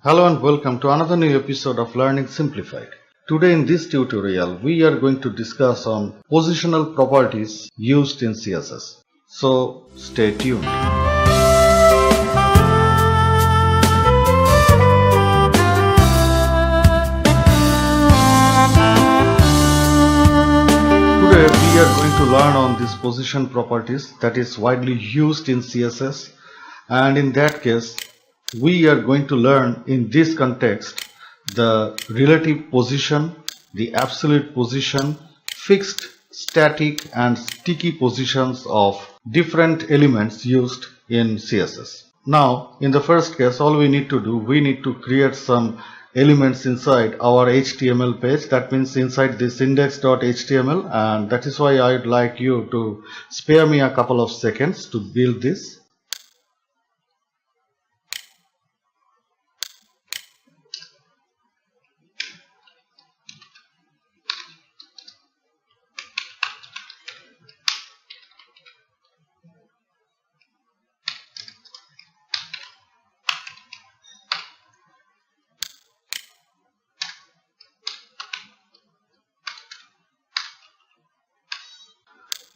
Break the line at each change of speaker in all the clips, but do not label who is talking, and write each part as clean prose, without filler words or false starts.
Hello and welcome to another new episode of Learning Simplified. Today in this tutorial we are going to discuss on positional properties used in CSS. So stay tuned. Today we are going to learn on these position properties that is widely used in CSS, and in that case we are going to learn in this context the relative position, the absolute position, fixed, static and sticky positions of different elements used in CSS. Now in the first case, all we need to do, we need to create some elements inside our HTML page. That means inside this index.html, and that is why I'd like you to spare me a couple of seconds to build this.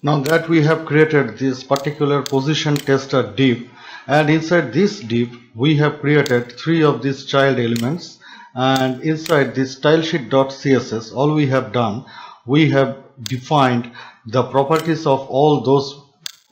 Now that we have created this particular position tester div, and inside this div we have created three of these child elements, and inside this stylesheet.css all we have done, we have defined the properties of all those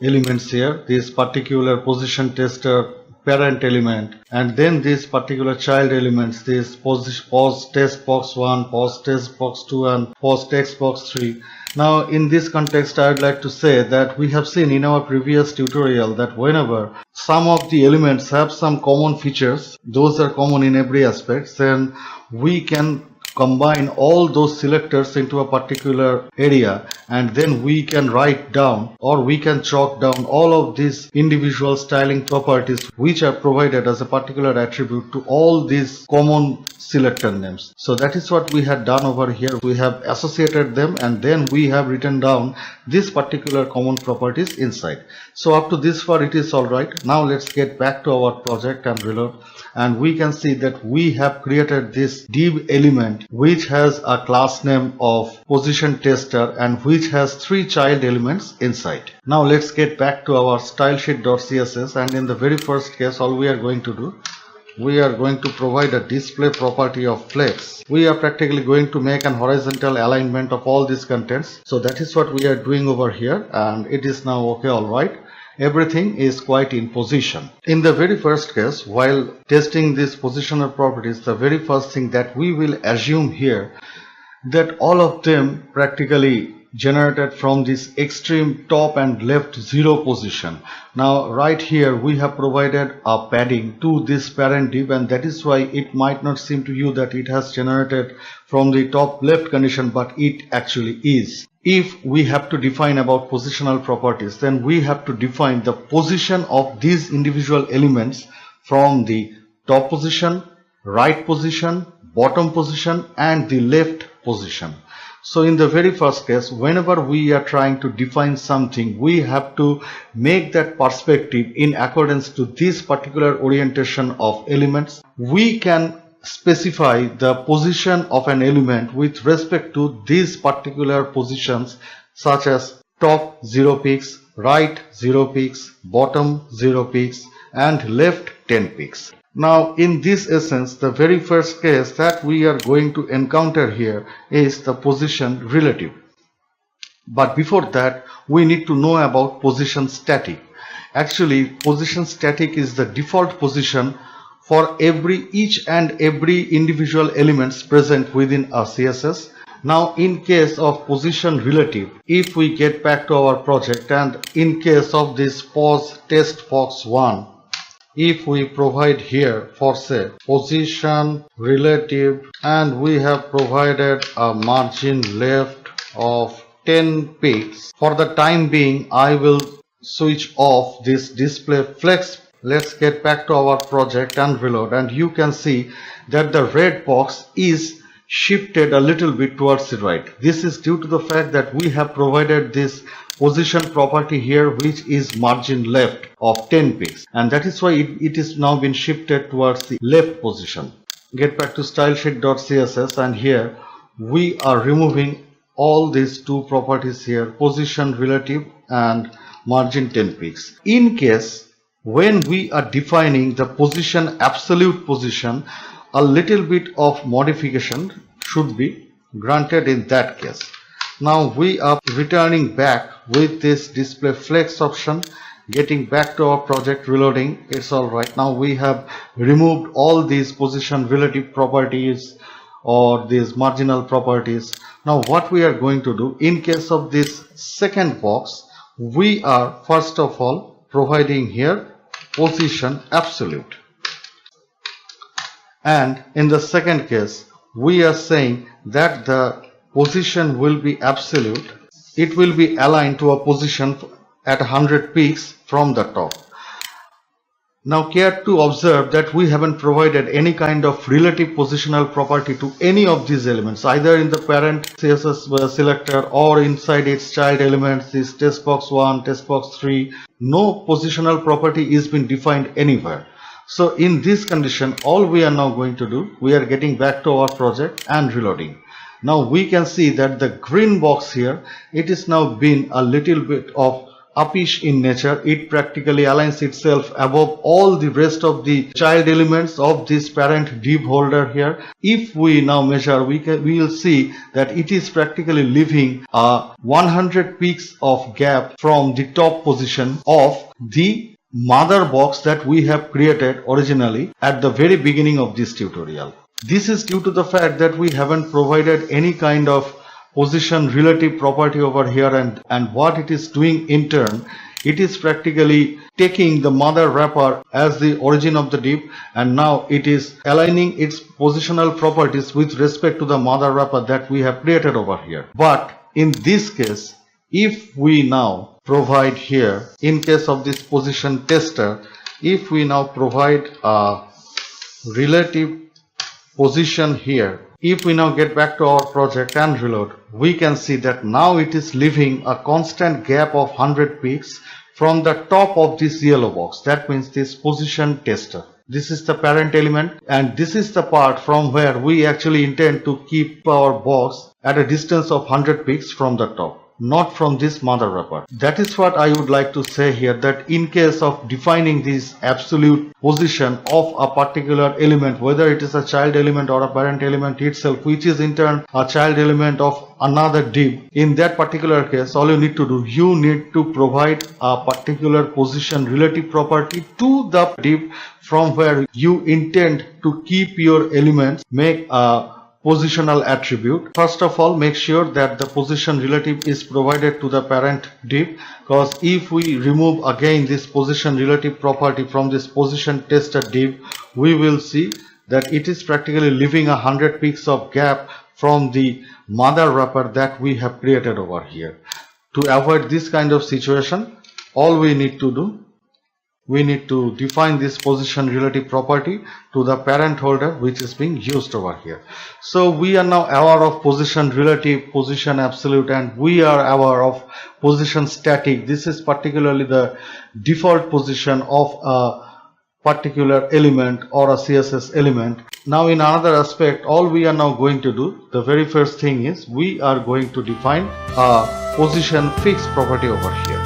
elements here, this particular position tester parent element, and then this particular child elements, this pos test box 1, pos test box 2 and pos text box 3. Now in this context I would like to say that we have seen in our previous tutorial that whenever some of the elements have some common features, those are common in every aspect, then we can combine all those selectors into a particular area, and then we can write down or we can chalk down all of these individual styling properties which are provided as a particular attribute to all these common selector names. So that is what we had done over here. We have associated them and then we have written down this particular common properties inside. So up to this far it is alright. Now let's get back to our project and reload, and we can see that we have created this div element which has a class name of position tester and which has three child elements inside. Now let's get back to our stylesheet.css, and in the very first case all we are going to do, we are going to provide a display property of flex. We are practically going to make an horizontal alignment of all these contents. So that is what we are doing over here, and it is now okay, alright. Everything is quite in position. In the very first case, while testing these positional properties, the very first thing that we will assume here that all of them practically generated from this extreme top and left 0 position. Now right here we have provided a padding to this parent div, and that is why it might not seem to you that it has generated from the top left condition, but it actually is. If we have to define about positional properties, then we have to define the position of these individual elements from the top position, right position, bottom position and the left position. So in the very first case, whenever we are trying to define something, we have to make that perspective in accordance to this particular orientation of elements. We can specify the position of an element with respect to these particular positions, such as top 0 pixels, right 0 pixels, bottom 0 pixels and left 10 pixels. Now in this essence, the very first case that we are going to encounter here is the position relative. But before that, we need to know about position static. Actually, position static is the default position for each and every individual elements present within a CSS. Now in case of position relative, if we get back to our project, and in case of this pos test box 1, if we provide here for say position relative, and we have provided a margin left of 10 pixels, for the time being I will switch off this display flex. Let's get back to our project and reload, and you can see that the red box is shifted a little bit towards the right. This is due to the fact that we have provided this position property here, which is margin left of 10 pixels, and that is why it is now been shifted towards the left position. get back to stylesheet.css, and here we are removing all these two properties here, position relative and margin 10 pixels. In case when we are defining the position, absolute position, a little bit of modification should be granted in that case. Now we are returning back with this display flex option, getting back to our project, reloading. It's all right. Now we have removed all these position relative properties or these marginal properties. Now what we are going to do in case of this second box, we are first of all providing here position absolute, and in the second case we are saying that the position will be absolute. It will be aligned to a position at 100 peaks from the top. Now care to observe that we haven't provided any kind of relative positional property to any of these elements, either in the parent CSS selector or inside its child elements, this test box 1, test box 3. No positional property is been defined anywhere. So in this condition, all we are now going to do, we are getting back to our project and reloading. Now we can see that the green box here, it is now been a little bit of uppish in nature. It practically aligns itself above all the rest of the child elements of this parent div holder here. If we now measure, we will see that it is practically leaving a 100 peaks of gap from the top position of the mother box that we have created originally at the very beginning of this tutorial. This is due to the fact that we haven't provided any kind of position relative property over here, and what it is doing in turn, it is practically taking the mother wrapper as the origin of the div, and now it is aligning its positional properties with respect to the mother wrapper that we have created over here. But in this case, if we now provide here, in case of this position tester, if we now provide a relative position here, if we now get back to our project and reload, we can see that now it is leaving a constant gap of 100 peaks from the top of this yellow box. That means this position tester. This is the parent element, and this is the part from where we actually intend to keep our box at a distance of 100 peaks from the top, not from this mother wrapper. That is what I would like to say here, that in case of defining this absolute position of a particular element, whether it is a child element or a parent element itself, which is in turn a child element of another div, in that particular case, all you need to do, you need to provide a particular position relative property to the div from where you intend to keep your elements, make a positional attribute. First of all, make sure that the position relative is provided to the parent div, because if we remove again this position relative property from this position tester div, we will see that it is practically leaving 100 peaks of gap from the mother wrapper that we have created over here. To avoid this kind of situation, all we need to do, we need to define this position relative property to the parent holder which is being used over here. So we are now aware of position relative, position absolute, and we are aware of position static. This is particularly the default position of a particular element or a CSS element. Now in another aspect, all we are now going to do, the very first thing is we are going to define a position fixed property over here.